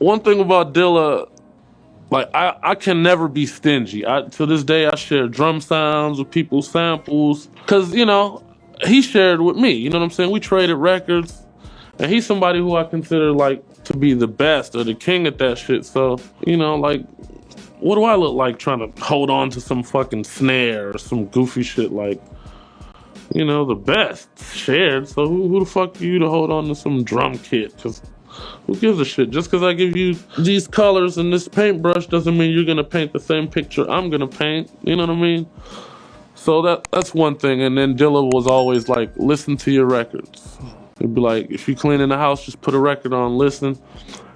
one thing about Dilla, like I can never be stingy. To this day, I share drum sounds with people's samples because he shared with me. You know what I'm saying? We traded records, and he's somebody who I consider like to be the best or the king at that shit. So like, what do I look like trying to hold on to some fucking snare or some goofy shit like? The best shared. So who the fuck are you to hold on to some drum kit? Because who gives a shit? Just because I give you these colors and this paintbrush doesn't mean you're gonna paint the same picture I'm gonna paint. You know what I mean? So that's one thing. And then Dilla was always like, listen to your records. He'd be like, if you clean in the house, just put a record on, listen.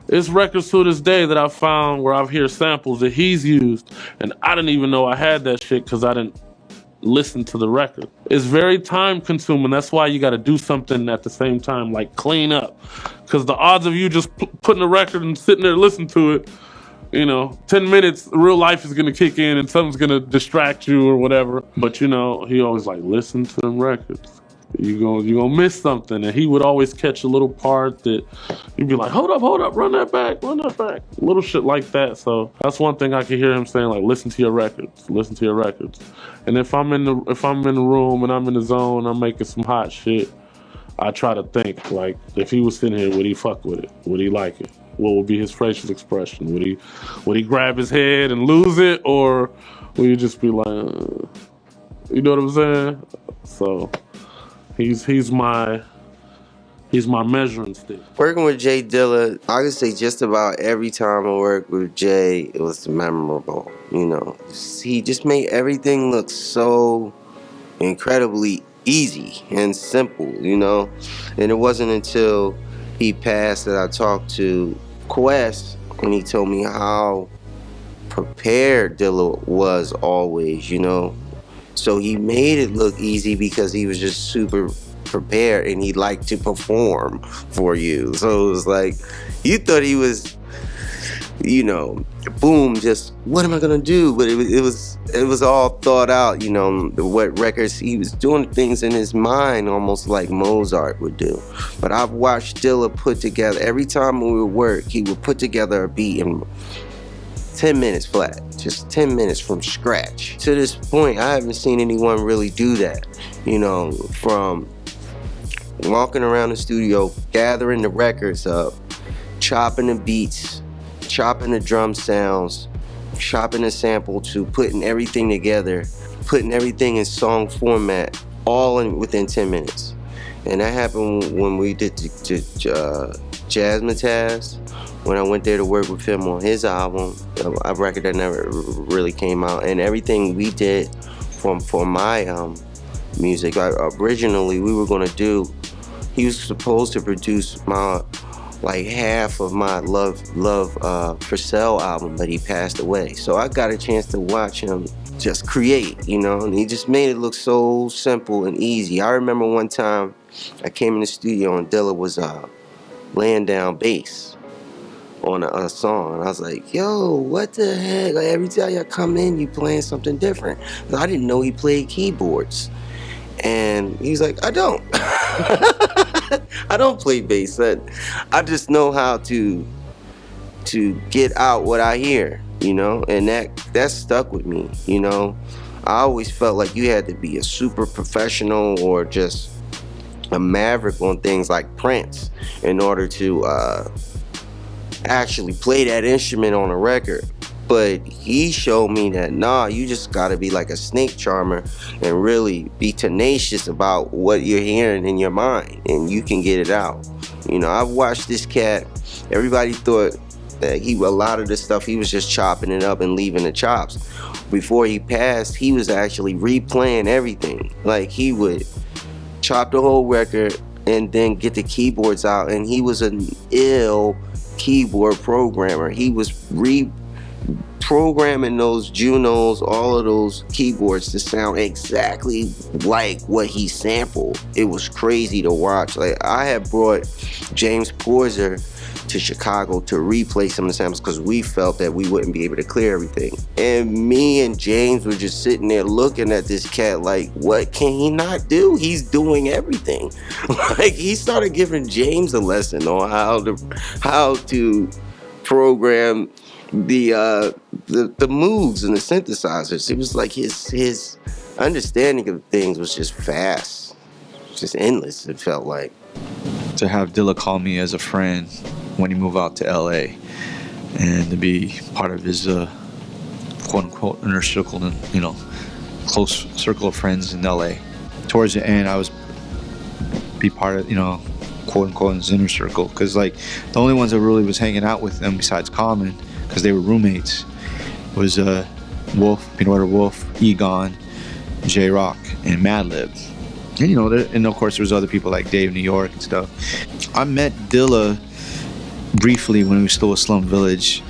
It's records to this day that I found where I've heard samples that he's used, and I didn't even know I had that shit because I didn't listen to the record. It's very time consuming. That's why you got to do something at the same time, like clean up. Because the odds of you just putting a record and sitting there listening to it, 10 minutes, real life is going to kick in and something's going to distract you or whatever. But he always like, listen to them records. You gonna miss something. And he would always catch a little part that you'd be like, hold up, run that back. Little shit like that. So that's one thing I can hear him saying, like, listen to your records. And if I'm in the room and I'm in the zone, I'm making some hot shit, I try to think, like, if he was sitting here, would he fuck with it? Would he like it? What would be his facial expression? Would he grab his head and lose it? Or would he just be like, you know what I'm saying? So he's my measuring stick. Working with J Dilla, I could say just about every time I worked with Jay, it was memorable. He just made everything look so incredibly easy and simple. And it wasn't until he passed that I talked to Quest, and he told me how prepared Dilla was always. So he made it look easy because he was just super prepared and he liked to perform for you. So it was like, you thought he was, boom, just what am I gonna do? But it was all thought out, what records he was doing, things in his mind almost like Mozart would do. But I've watched Dilla put together, every time we would work, he would put together a beat in 10 minutes flat, just 10 minutes from scratch. To this point, I haven't seen anyone really do that, from walking around the studio, gathering the records up, chopping the beats, chopping the drum sounds, chopping the sample to putting everything together, putting everything in song format, all within 10 minutes. And that happened when we did Jazzmatazz. When I went there to work with him on his album, a record that never really came out, and everything we did for my music. Originally, we were gonna do. He was supposed to produce my half of my Love for Sale album, but he passed away. So I got a chance to watch him just create, and he just made it look so simple and easy. I remember one time I came in the studio and Dilla was laying down bass on a song. I was like, yo, what the heck? Like, every time y'all come in, you playing something different. I didn't know he played keyboards. And he was like, I don't. I don't play bass. I just know how to get out what I hear, and that stuck with me, I always felt like you had to be a super professional or just a maverick on things like Prince in order to actually play that instrument on a record. But he showed me that, you just gotta be like a snake charmer and really be tenacious about what you're hearing in your mind, and you can get it out. I've watched this cat. Everybody thought that a lot of the stuff, he was just chopping it up and leaving the chops. Before he passed, he was actually replaying everything. Like, he would chop the whole record and then get the keyboards out, and he was an ill keyboard programmer. He was reprogramming those Junos, all of those keyboards to sound exactly like what he sampled. It was crazy to watch. Like, I had brought James Porzer to Chicago to replay some of the samples because we felt that we wouldn't be able to clear everything. And me and James were just sitting there looking at this cat like, what can he not do? He's doing everything. Like, he started giving James a lesson on how to program the moods and the synthesizers. It was like his understanding of things was just vast, just endless. It felt like. To have Dilla call me as a friend when he moved out to LA, and to be part of his quote unquote inner circle, you know, close circle of friends in LA. Towards the end, I was be part of, you know, quote unquote his inner circle, because like the only ones that really was hanging out with them besides Common, because they were roommates, was Wolf, Peanut Butter Wolf, Egon, J Rock, and Madlib. And you know, and of course there's other people like Dave New York and stuff. I met Dilla briefly when we were still with Slum Village,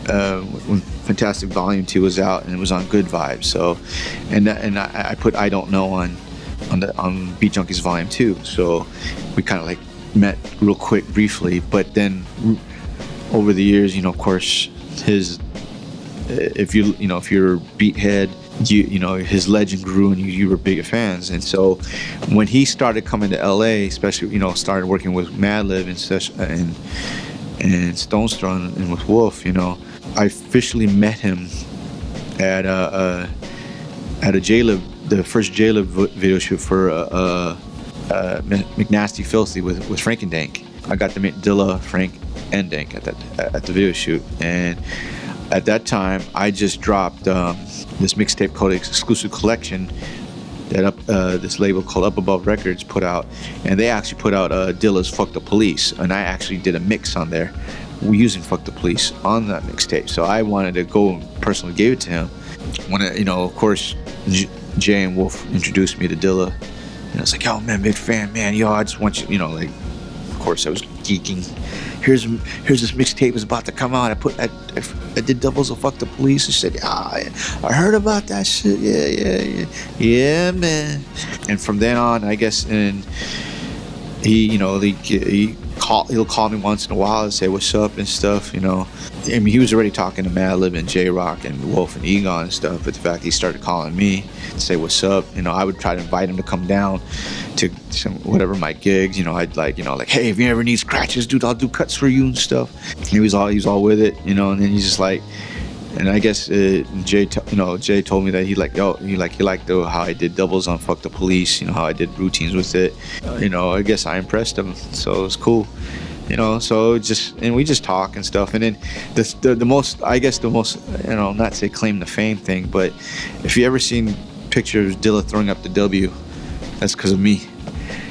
when Fantastic Volume 2 was out and it was on Good Vibes. So, and I put I Don't Know on Beat Junkies Volume 2. So we kind of like met real quick briefly, but then over the years, you know, of course, his if you're a beat head, you know his legend grew and you were bigger fans. And so when he started coming to LA, especially, you know, started working with Madlib and Stone Throw and with Wolf, you know, I officially met him at a J-Lib, the first J-Lib video shoot for McNasty Filthy with Frank and Dank. I got to meet Dilla, Frank, and Dank at the video shoot. And at that time, I just dropped this mixtape called Exclusive Collection that this label called Up Above Records put out, and they actually put out Dilla's Fuck the Police, and I actually did a mix on there using Fuck the Police on that mixtape. So I wanted to go and personally gave it to him. When you know, of course, Jay and Wolf introduced me to Dilla, and I was like, yo man, big fan, man, yo, I just want you, you know, like, of course I was geeking. Here's this mixtape is about to come out. I did doubles of Fuck the Police. And said, I heard about that shit. Yeah, man. And from then on, I guess, and he, you know, he'll call me once in a while and say what's up and stuff, you know. I mean, he was already talking to Madlib and J Rock and Wolf and Egon and stuff, but the fact he started calling me to say what's up, you know, I would try to invite him to come down to some whatever my gigs, you know. I'd like, you know, like, hey, if you ever need scratches, dude, I'll do cuts for you and stuff. And he was all with it, you know. And then he's just like, and I guess Jay told me that he liked how I did doubles on Fuck the Police, you know, how I did routines with it, you know. I guess I impressed him, so it was cool, you know. So we just talk and stuff. And then the most, you know, not say claim to fame thing, but if you ever seen pictures of Dilla throwing up the W, that's because of me.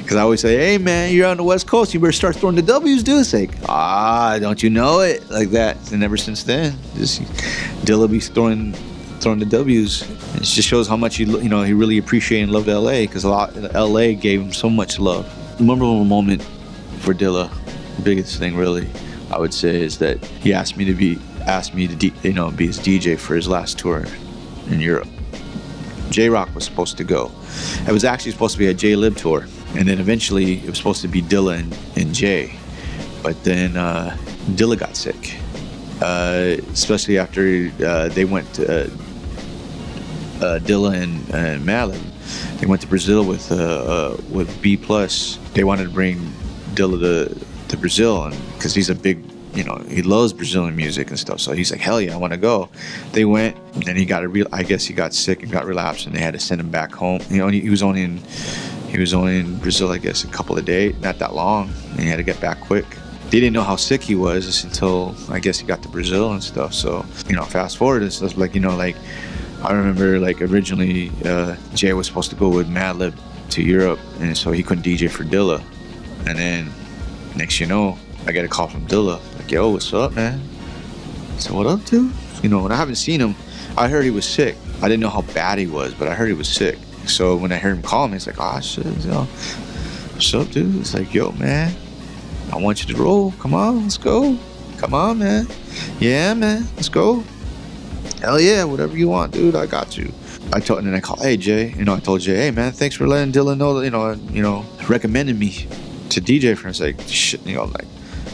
Because I always say, hey man, you're on the West Coast, you better start throwing the W's, dude. It's like, don't you know it? Like that. And ever since then, just Dilla be throwing the W's. It just shows how much he really appreciated and loved LA, because LA gave him so much love. The memorable moment for Dilla, the biggest thing really, I would say, is that he asked me to be his DJ for his last tour in Europe. J-Rock was supposed to go. It was actually supposed to be a J-Lib tour, and then eventually it was supposed to be Dilla and Jay, but then Dilla got sick, especially after they went to Dilla and Madlib. They went to Brazil with B+. They wanted to bring Dilla to Brazil, and because he's a big, you know, he loves Brazilian music and stuff. So he's like, hell yeah, I want to go. They went, and then he got sick and got relapsed, and they had to send him back home. You know, he was only in Brazil, I guess, a couple of days, not that long, and he had to get back quick. They didn't know how sick he was until, I guess, he got to Brazil and stuff. So, you know, fast forward, it's just like, you know, like, I remember, like, originally Jay was supposed to go with Madlib to Europe, and so he couldn't DJ for Dilla. And then next you know, I get a call from Dilla, like, yo, what's up, man? So what up, dude? You know, when I haven't seen him, I heard he was sick. I didn't know how bad he was, but I heard he was sick. So when I heard him call me, it's like, shit, yo, what's up, dude? It's like, yo, man, I want you to roll. Come on, let's go. Come on, man. Yeah, man, let's go. Hell yeah, whatever you want, dude, I got you. And then I called, hey, Jay. You know, I told Jay, hey, man, thanks for letting Dilla know that, you know, recommended me to DJ for him. It's like, shit, you know, like,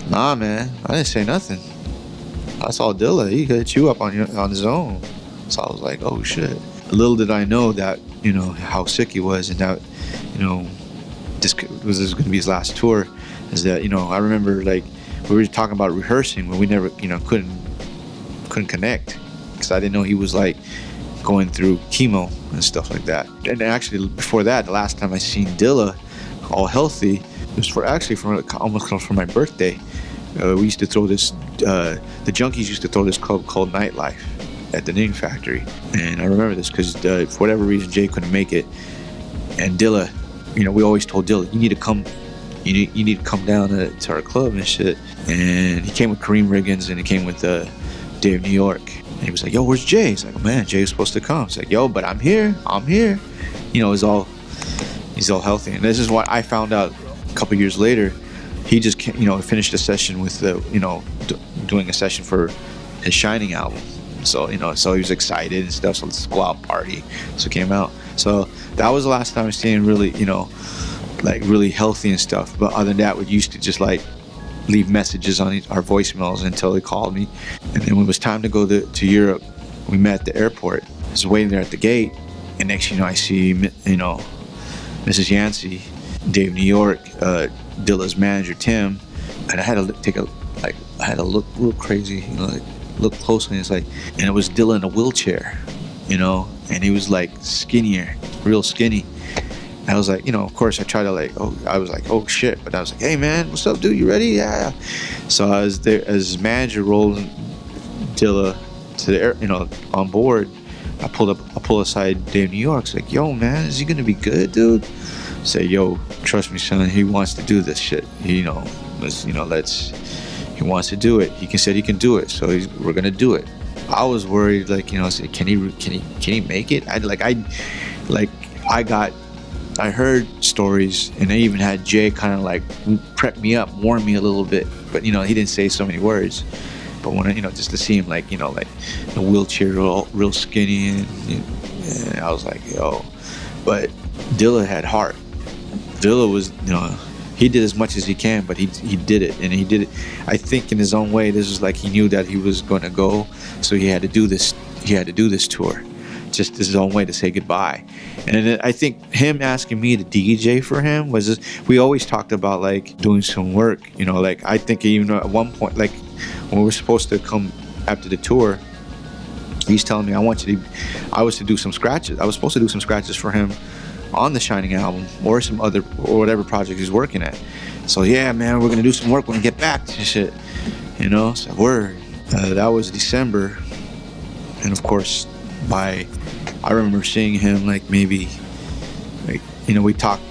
nah, man, I didn't say nothing. I saw Dilla. He hit you up on his own. So I was like, oh shit. Little did I know that, you know, how sick he was, and that, you know, this was going to be his last tour. Is that, you know, I remember, like, we were talking about rehearsing, but we never, couldn't connect because I didn't know he was like going through chemo and stuff like that. And actually, before that, the last time I seen Dilla all healthy, it was almost for my birthday. We used to throw this, the Junkies used to throw this club called Nightlife at the Knitting Factory. And I remember this because for whatever reason, Jay couldn't make it. And Dilla, we always told Dilla, you need to come down to our club and shit. And he came with Kareem Riggins and he came with Dave New York. And he was like, yo, where's Jay? He's like, oh, man, Jay's supposed to come. He's like, yo, but I'm here. He's all healthy. And this is what I found out a couple years later. He just, finished a session with doing a session for his Shining album. So, so he was excited and stuff. So let's go out party. So it came out. So that was the last time I seen him really, like really healthy and stuff. But other than that, we used to just like leave messages on our voicemails until he called me. And then when it was time to go to Europe, we met at the airport. I was waiting there at the gate. And next thing you know, I see, Mrs. Yancey, Dave New York, Dilla's manager, Tim. And I had to look real crazy, look closely. And it was Dilla in a wheelchair, and he was like skinnier, real skinny. I was like, of course I tried to I was like, oh shit. But I was like, hey man, what's up, dude? You ready? Yeah. So I was there as his manager rolling Dilla to the air, on board. I pull aside Dave New York. It's like, yo man, is he gonna be good, dude? Say, yo, trust me, son. He wants to do this shit. He wants to do it. He said he can do it. So we're gonna do it. I was worried, say, can he make it? I heard stories, and I even had Jay kind of prep me up, warn me a little bit, but he didn't say so many words. But when just to see him in the wheelchair, real skinny, and I was like, yo. But Dilla had heart. Dilla was, he did as much as he can, but he did it, and he did it. I think in his own way. This was he knew that he was going to go, so he had to do this. He had to do this tour, just his own way to say goodbye. And I think him asking me to DJ for him was just, we always talked about doing some work. I think even at one point, when we were supposed to come after the tour, he's telling me I was to do some scratches. I was supposed to do some scratches for him on the Shining album or some other or whatever project he's working at. So yeah, man, we're gonna do some work when we get back and shit. So word. That was December, and of course, I remember seeing him maybe, we talked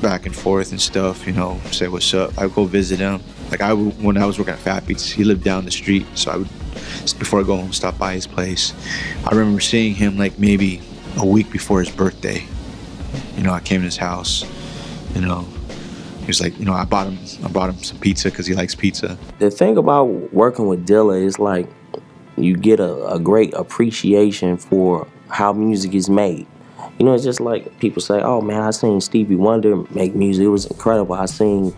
back and forth and stuff. Say what's up. I would go visit him. When I was working at Fat Beats, he lived down the street, so I would, before I go home, stop by his place. I remember seeing him maybe a week before his birthday. I came to his house. He was like, I bought him some pizza because he likes pizza. The thing about working with Dilla is you get a great appreciation for how music is made. It's just like people say, oh man, I seen Stevie Wonder make music. It was incredible. I seen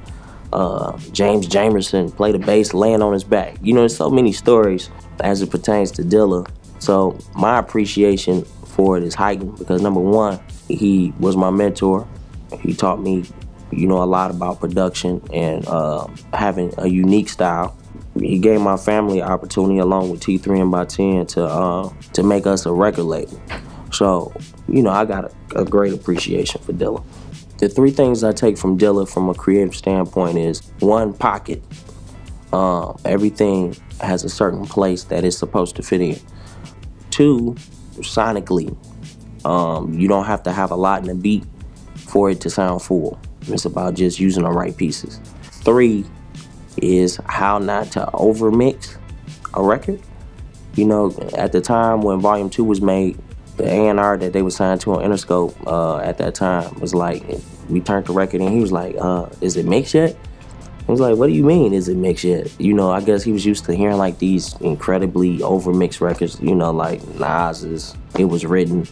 James Jamerson play the bass laying on his back. There's so many stories as it pertains to Dilla. So my appreciation for it is heightened because number one, he was my mentor. He taught me, a lot about production and having a unique style. He gave my family an opportunity along with T3 and by 10 to make us a record label. So, I got a great appreciation for Dilla. The three things I take from Dilla from a creative standpoint is, one, pocket. Everything has a certain place that it's supposed to fit in. Two, sonically. You don't have to have a lot in the beat for it to sound full. It's about just using the right pieces. Three is how not to overmix a record. At the time when Volume 2 was made, the A&R that they were signed to on Interscope at that time was we turned the record and he was like, is it mixed yet? I was like, what do you mean, is it mixed yet? I guess he was used to hearing these incredibly overmixed records, like Nas's It Was Written.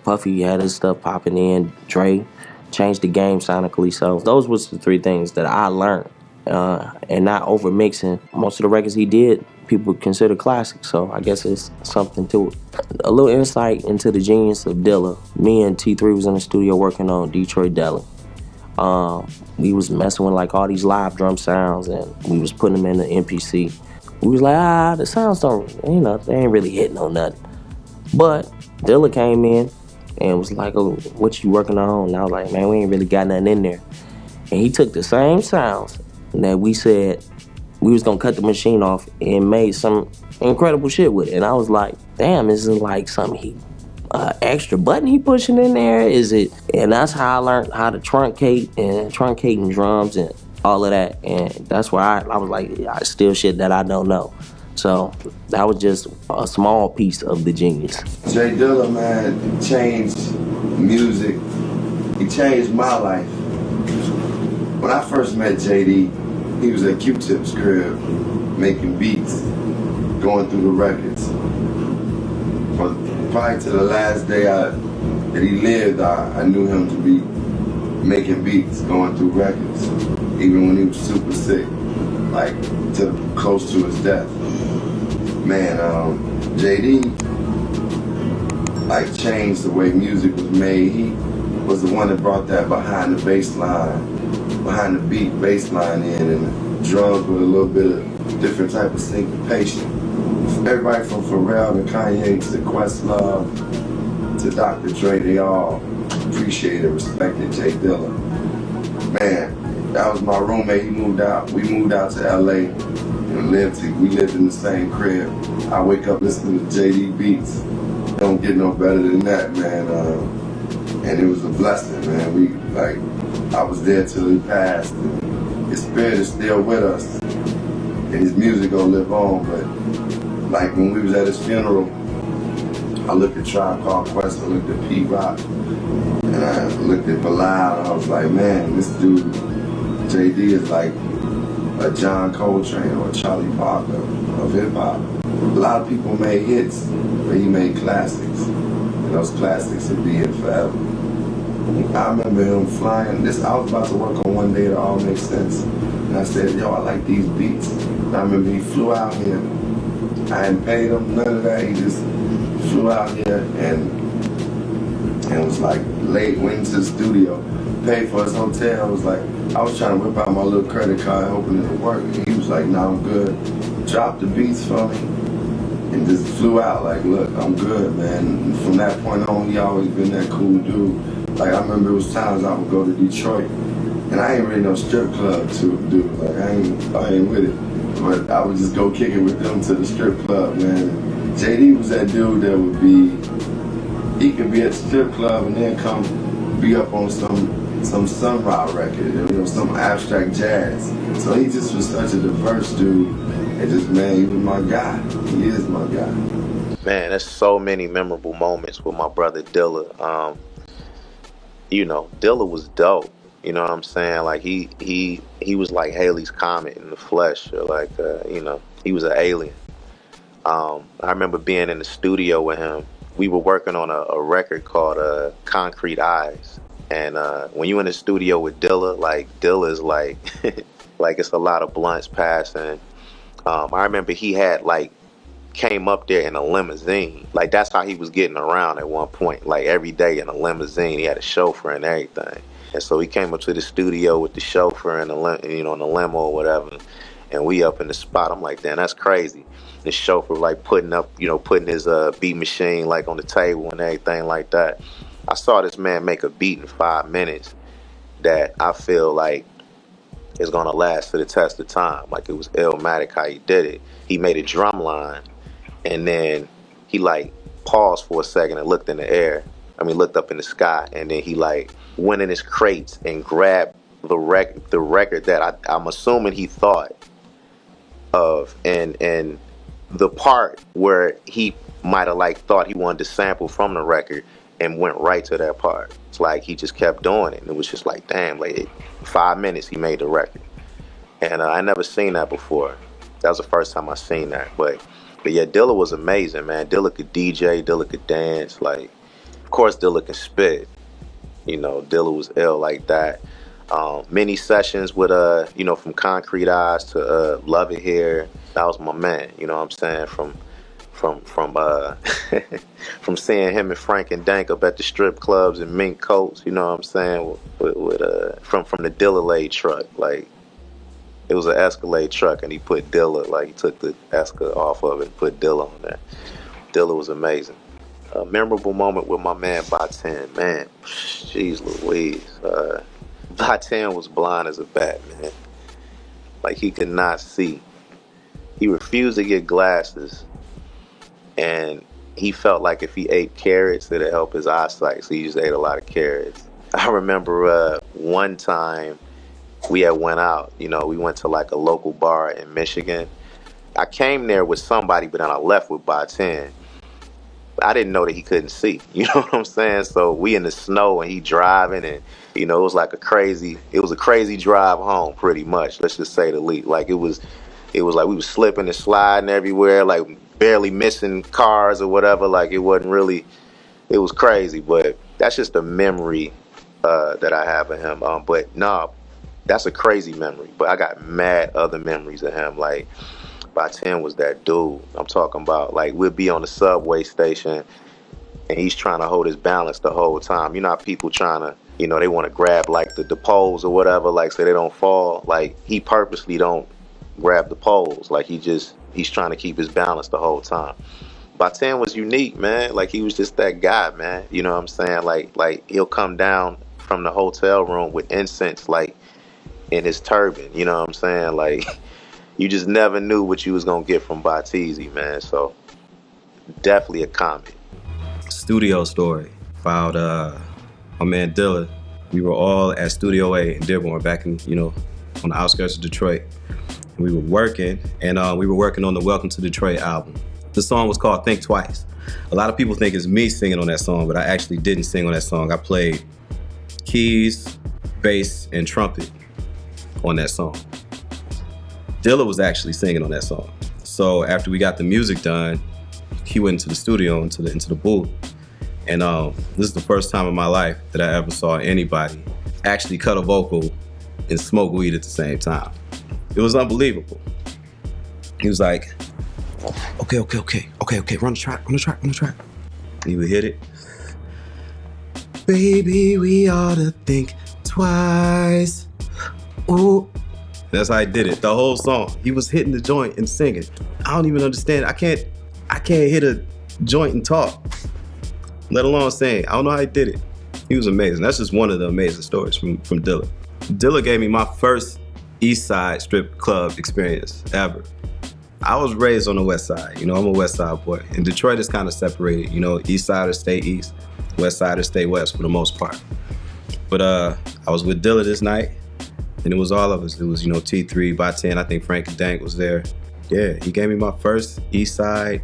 Puffy had his stuff popping in. Dre changed the game sonically. So those was the three things that I learned. And not overmixing. Most of the records he did, people consider classics. So I guess it's something to it. A little insight into the genius of Dilla. Me and T3 was in the studio working on Detroit Deli. We was messing with like all these live drum sounds, and we was putting them in the MPC. We was like, the sounds don't, they ain't really hitting on nothing. But Dilla came in and was like, oh, what you working on? And I was like, man, we ain't really got nothing in there. And he took the same sounds that we said we was gonna cut the machine off and made some incredible shit with it. And I was like, damn, this is like something extra button he pushing in there, is it? And that's how I learned how to truncating drums and all of that. And that's why I was like, I still shit that I don't know. So that was just a small piece of the genius. J Dilla, man, changed music. He changed my life. When I first met JD, he was at Q-Tip's crib making beats, going through the records. Probably to the last day that he lived, I knew him to be making beats, going through records, even when he was super sick, like close to his death. Man, JD like changed the way music was made. He was the one that brought that behind the bass line, behind the beat bass line in, and the drums with a little bit of different type of syncopation. Everybody from Pharrell to Kanye to Questlove to Dr. Dre, they all appreciated and respected J Dilla. Man, that was my roommate. He moved out. We moved out to LA and we lived in the same crib. I wake up listening to JD beats. Don't get no better than that, man. And it was a blessing, man. I was there till he passed. And his spirit is still with us. And his music gonna live on, but like when we was at his funeral, I looked at Tribe Called Quest, I looked at P-Rock, and I looked at Bilal, and I was like, man, this dude, JD, is like a John Coltrane or a Charlie Parker of hip-hop. A lot of people made hits, but he made classics, and those classics will be here forever. I remember him flying, I was about to work on One Day It All Makes Sense, and I said, yo, I like these beats. And I remember he flew out here. I hadn't paid him none of that. He just flew out here and was like late, went into the studio, paid for his hotel. I was trying to whip out my little credit card hoping it would work. And he was like, nah, I'm good. Dropped the beats for me and just flew out like, look, I'm good, man. And from that point on, he always been that cool dude. Like I remember it was times I would go to Detroit and I ain't really no strip club dude. Like I ain't with it. But I would just go kick it with them to the strip club, man. JD was that dude that he could be at the strip club and then come be up on some Sun Ra record, some abstract jazz. So he just was such a diverse dude. And just, man, he was my guy. He is my guy. Man, there's so many memorable moments with my brother Dilla. Dilla was dope. You know what I'm saying? Like he was like Halley's Comet in the flesh, or like he was an alien. I remember being in the studio with him. We were working on a record called Concrete Eyes, and when you in the studio with Dilla, like Dilla is like like it's a lot of blunts passing. I remember he had came up there in a limousine. Like that's how he was getting around at one point. Like every day in a limousine, he had a chauffeur and everything. And so he came up to the studio with the chauffeur and in the limo or whatever, and we up in the spot. I'm like, damn, that's crazy. The chauffeur putting his beat machine like on the table and everything like that. I saw this man make a beat in 5 minutes that I feel like is gonna last to the test of time. Like it was Elzhi how he did it. He made a drum line, and then he paused for a second and looked in the air. Looked up in the sky, and then he went in his crates and grabbed the record that I'm assuming he thought of, and the part where he might have thought he wanted to sample from the record and went right to that part. It's like he just kept doing it, and it was just like, damn, 5 minutes he made the record, and I never seen that before. That was the first time I seen that, but yeah, Dilla was amazing, man. Dilla could DJ, Dilla could dance, of course Dilla can spit. Dilla was ill like that. Many sessions with from Concrete Eyes to Love It Here. That was my man. You know what I'm saying? From from from seeing him and Frank and Dank up at the strip clubs in mink coats, you know what I'm saying, from the Dilla truck. Like, it was an Escalade truck, and he put Dilla, like, he took the Esca off of it and put Dilla on there. Dilla was amazing. A memorable moment with my man Ba10, man, jeez Louise. Ba10 was blind as a bat, man. Like, he could not see. He refused to get glasses, and he felt like if he ate carrots, it'd help his eyesight, so he just ate a lot of carrots. I remember one time we had went out, you know, we went to like a local bar in Michigan. I came there with somebody, but then I left with Ba10. I didn't know that he couldn't see, you know what I'm saying? So we in the snow and he driving, and you know, it was a crazy drive home, pretty much. Let's just say the least. Like it was like we was slipping and sliding everywhere, like barely missing cars or whatever. Like it was crazy, but that's just a memory that I have of him. But no, that's a crazy memory. But I got mad other memories of him. Like Ba10 was that dude. I'm talking about, like, we'll be on the subway station and he's trying to hold his balance the whole time. You know how people trying to, you know, they want to grab like the poles or whatever, like so they don't fall. Like he purposely don't grab the poles. Like he's trying to keep his balance the whole time. Ba10 was unique, man. Like he was just that guy, man. You know what I'm saying? Like he'll come down from the hotel room with incense, like in his turban. You know what I'm saying? Like you just never knew what you was gonna get from Ba10, man. So definitely a comment. Studio story about my man Dilla. We were all at Studio A in Dearborn, back in, you know, on the outskirts of Detroit. And we were working, and we were working on the Welcome to Detroit album. The song was called Think Twice. A lot of people think it's me singing on that song, but I actually didn't sing on that song. I played keys, bass, and trumpet on that song. Dilla was actually singing on that song. So after we got the music done, he went into the studio, into the booth. And this is the first time in my life that I ever saw anybody actually cut a vocal and smoke weed at the same time. It was unbelievable. He was like, okay, run the track. And he would hit it. Baby, we ought to think twice. Ooh. That's how he did it, the whole song. He was hitting the joint and singing. I don't even understand. I can't hit a joint and talk, let alone sing. I don't know how he did it. He was amazing. That's just one of the amazing stories from Dilla. Dilla gave me my first East Side strip club experience ever. I was raised on the West Side. You know, I'm a West Side boy. And Detroit is kind of separated. You know, East Siders stay East, West Siders stay West for the most part. But I was with Dilla this night, and it was all of us. It was, you know, T3, Ba10, I think Frank and Dank was there. Yeah, he gave me my first East Side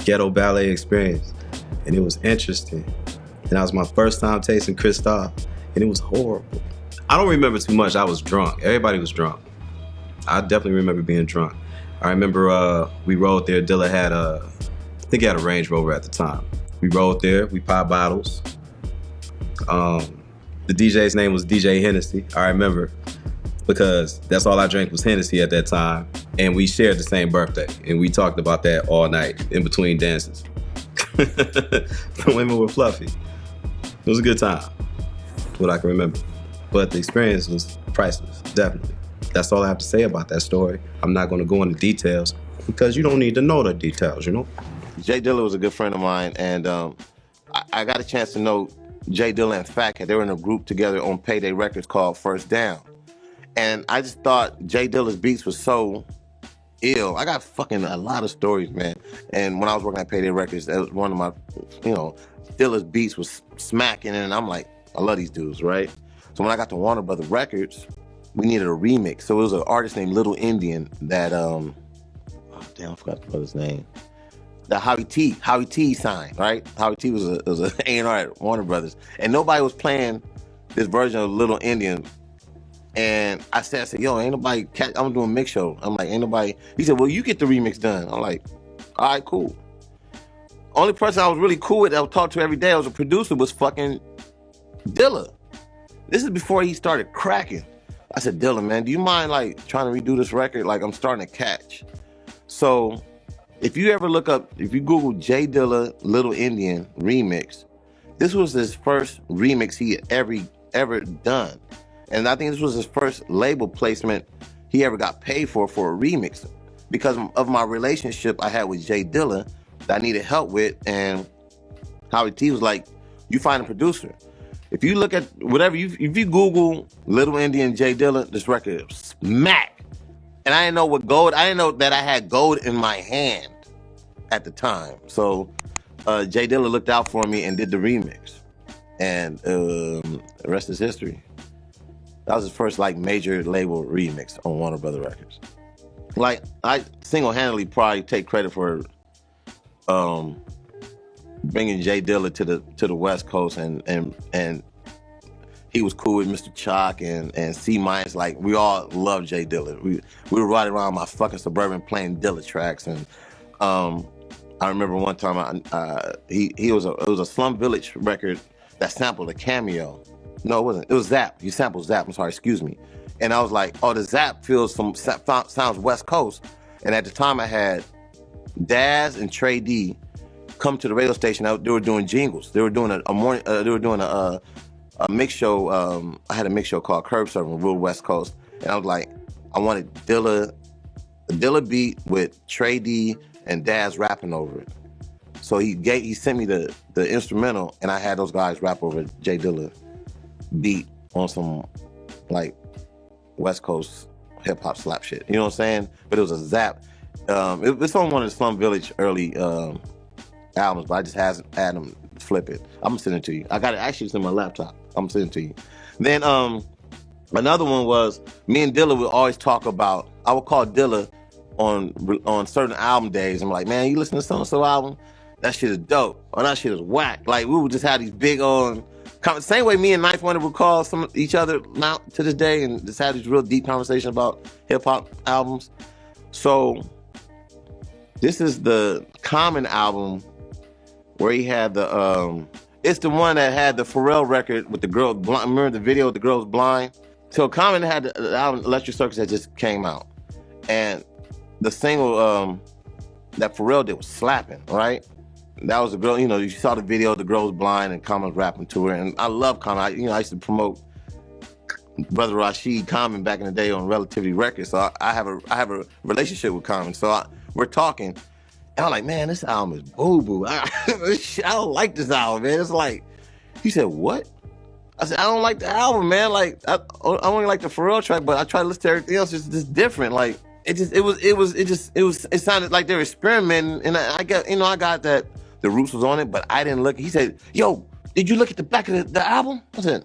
ghetto ballet experience, and it was interesting. And that was my first time tasting Cristal, and it was horrible. I don't remember too much. I was drunk. Everybody was drunk. I definitely remember being drunk. I remember we rode there. Dilla had I think he had a Range Rover at the time. We rode there. We popped bottles. The DJ's name was DJ Hennessy. I remember, because that's all I drank was Hennessy at that time. And we shared the same birthday. And we talked about that all night in between dances. The women were fluffy. It was a good time. That's what I can remember. But the experience was priceless, definitely. That's all I have to say about that story. I'm not going to go into details because you don't need to know the details, you know? J Dilla was a good friend of mine, and I got a chance to know J Dilla and Fat Cat. They were in a group together on Payday Records called First Down. And I just thought J Dilla's beats was so ill. I got fucking a lot of stories, man. And when I was working at Payday Records, that was one of my, you know, Dilla's beats was smacking, and I'm like, I love these dudes, right? So when I got to Warner Brothers Records, we needed a remix. So it was an artist named Little Indian that, oh damn, I forgot the brother's name. That Howie T signed, right? Howie T was an A&R at Warner Brothers. And nobody was playing this version of Little Indian. And I said, yo, ain't nobody, I'm doing a mix show. I'm like, ain't nobody. He said, well, you get the remix done. I'm like, all right, cool. Only person I was really cool with that I would talk to every day, I was a producer, was fucking Dilla. This is before he started cracking. I said, Dilla, man, do you mind like trying to redo this record? Like I'm starting to catch. So if you Google J Dilla Little Indian remix, this was his first remix he had ever done. And I think this was his first label placement he ever got paid for a remix, because of my relationship I had with J Dilla that I needed help with. And Howie T was like, you find a producer. If you look at if you Google Little Indian J Dilla, this record is smack. And I didn't know that I had gold in my hand at the time. So J Dilla looked out for me and did the remix. And the rest is history. That was his first like major label remix on Warner Brothers Records. Like, I single-handedly probably take credit for bringing J Dilla to the West Coast, and he was cool with Mr. Chalk and C Minds. Like, we all loved J Dilla. We were riding around my fucking Suburban playing Dilla tracks. And I remember one time it was a Slum Village record that sampled a Cameo. No, it wasn't. It was Zap. He sampled Zap. I'm sorry, excuse me. And I was like, oh, the Zap sounds West Coast. And at the time, I had Daz and Trae D come to the radio station. They were doing jingles. They were doing a mix show. I had a mix show called Curb Serving, real West Coast. And I was like, I wanted a Dilla beat with Trae D and Daz rapping over it. So he sent me the instrumental, and I had those guys rap over J Dilla beat on some like West Coast hip hop slap shit. You know what I'm saying? But it was a Zap. It's on one of the Slum Village early albums, but I just had them flip it. I'm gonna send it to you. I got it actually, it's in my laptop. I'm gonna send it to you. Then another one was me and Dilla would always talk about. I would call Dilla on certain album days. I'm like, man, you listen to so album? That shit is dope. Or that shit is whack. Like, we would just have these big same way me and Ninth Wonder would call each other now to this day, and just have these real deep conversations about hip hop albums. So this is the Common album where he had it's the one that had the Pharrell record with the girl blind. Remember the video with the girl's blind? So Common had the album Electric Circus that just came out, and the single that Pharrell did was slapping, right? That was the girl, you saw the video, the girl was blind and Common was rapping to her. And I love Common. I used to promote Brother Rashid Common back in the day on Relativity Records. So I have a relationship with Common. So we're talking, and I'm like, man, this album is boo-boo. I don't like this album, man. It's like, he said, what? I said, I don't like the album, man. Like, I only like the Pharrell track, but I try to listen to everything else. It's just different. Like, it sounded like they were experimenting. And I got that the Roots was on it, but I didn't look. He said, yo, did you look at the back of the album? I said,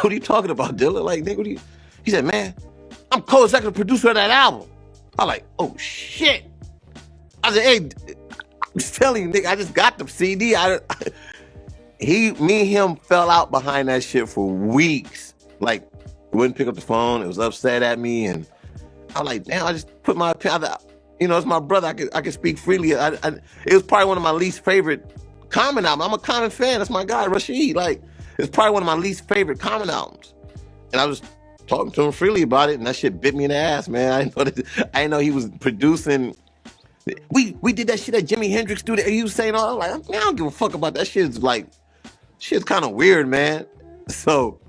what are you talking about, Dilla? Like, nigga, He said, man, I'm co-executive producer of that album. I'm like, oh, shit. I said, hey, I'm telling you, nigga, I just got the CD. Me and him fell out behind that shit for weeks. Like, wouldn't pick up the phone. It was upset at me. And I'm like, damn, I just put my opinion. It's my brother. I could speak freely. It was probably one of my least favorite Common albums. I'm a Common fan. That's my guy, Rashid. Like, it's probably one of my least favorite Common albums. And I was talking to him freely about it, and that shit bit me in the ass, man. I didn't know he was producing. We did that shit at Jimi Hendrix studio. He was saying all, like, man, I don't give a fuck about that shit. It's like, shit's kind of weird, man. So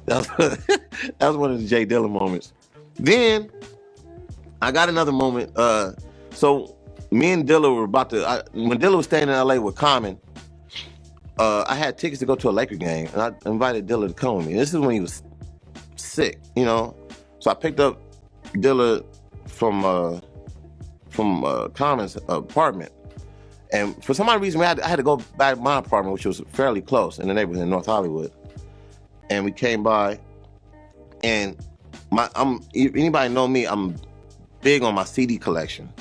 that was one of the J Dilla moments. Then I got another moment. So me and Dilla were about to, when Dilla was staying in LA with Common, I had tickets to go to a Laker game, and I invited Dilla to come with me. This is when he was sick, So I picked up Dilla from Common's apartment, and for some odd reason, I had to go back to my apartment, which was fairly close in the neighborhood in North Hollywood. And we came by, and anybody know me, I'm big on my CD collection.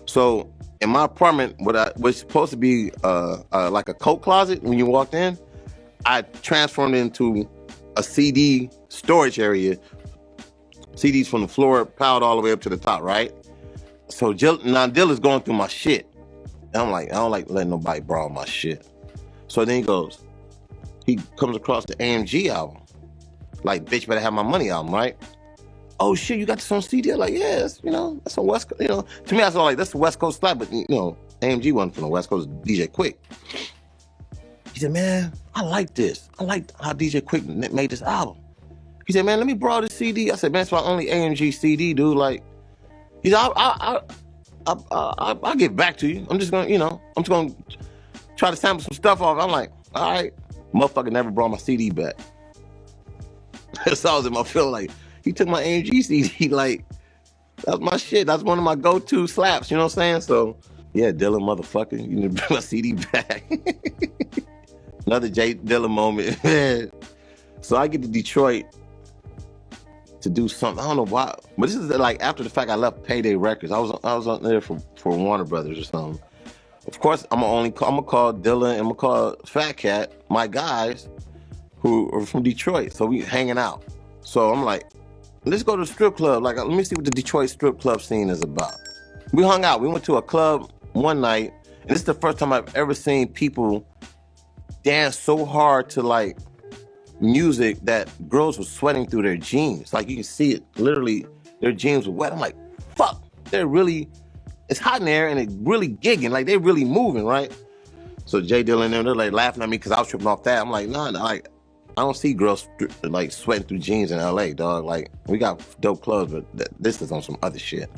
So in my apartment, what was supposed to be like a coat closet when you walked in, I transformed it into a CD storage area. CDs from the floor piled all the way up to the top, right? So now Dilla's going through my shit. And I'm like, I don't like letting nobody borrow my shit. So then he comes across the AMG album. Like, Bitch Better Have My Money album, right? oh shit, you got this on CD? I'm like, yeah, that's on West Coast. To me, I was like, that's the West Coast slap, but AMG wasn't from the West Coast, DJ Quick. He said, man, I like this. I like how DJ Quick made this album. He said, man, let me borrow this CD. I said, man, it's my only AMG CD, dude. Like, he said, I'll get back to you. I'm just gonna, try to sample some stuff off. I'm like, all right. Motherfucker never brought my CD back. So I was in my feeling like, he took my AMG CD, like, that's my shit. That's one of my go-to slaps, you know what I'm saying? So, yeah, Dilla, motherfucker, you need to bring my CD back. Another J Dilla moment, man. So I get to Detroit to do something. I don't know why, but this is like after the fact I left Payday Records. I was on there for Warner Brothers or something. Of course, I'm gonna call Dilla and I'm gonna call Fat Cat, my guys who are from Detroit. So we hanging out. So I'm like, let's go to the strip club. Like, let me see what the Detroit strip club scene is about. We hung out. We went to a club one night, and this is the first time I've ever seen people dance so hard to like music that girls were sweating through their jeans. Like, you can see it, literally, their jeans were wet. I'm like, fuck, it's hot in there and it's really gigging, like they're really moving, right? So J Dilla and them, they're like laughing at me because I was tripping off that. I'm like, nah, like, I don't see girls like sweating through jeans in LA, dog. Like, we got dope clubs, but this is on some other shit.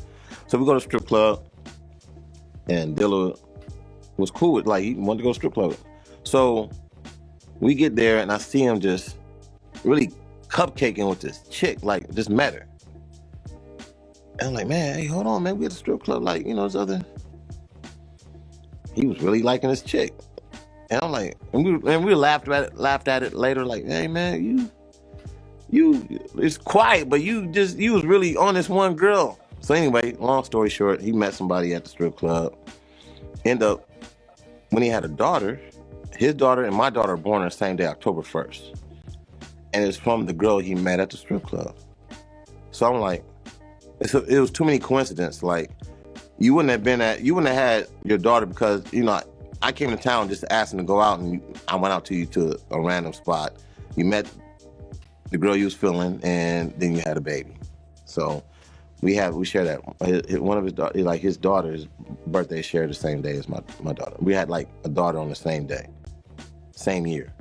So we go to strip club, and Dilla was cool with, like, he wanted to go to strip club. So we get there, and I see him just really cupcaking with this chick, like, just met her. And I'm like, man, hey, hold on, man, we at the strip club, like, this other. He was really liking this chick. And I'm like, and we laughed at it later, like, hey man, you it's quiet, but you was really on this one girl. So anyway, long story short, he met somebody at the strip club. End up, when he had a daughter, his daughter and my daughter were born on the same day, October 1st. And it's from the girl he met at the strip club. So I'm like, it was too many coincidences. Like, you wouldn't have had your daughter because, I came to town just asking to go out, and I went out to a random spot. You met the girl you was feeling, and then you had a baby. So we share that. One of his daughters, like his daughter's birthday, shared the same day as my daughter. We had like a daughter on the same day, same year.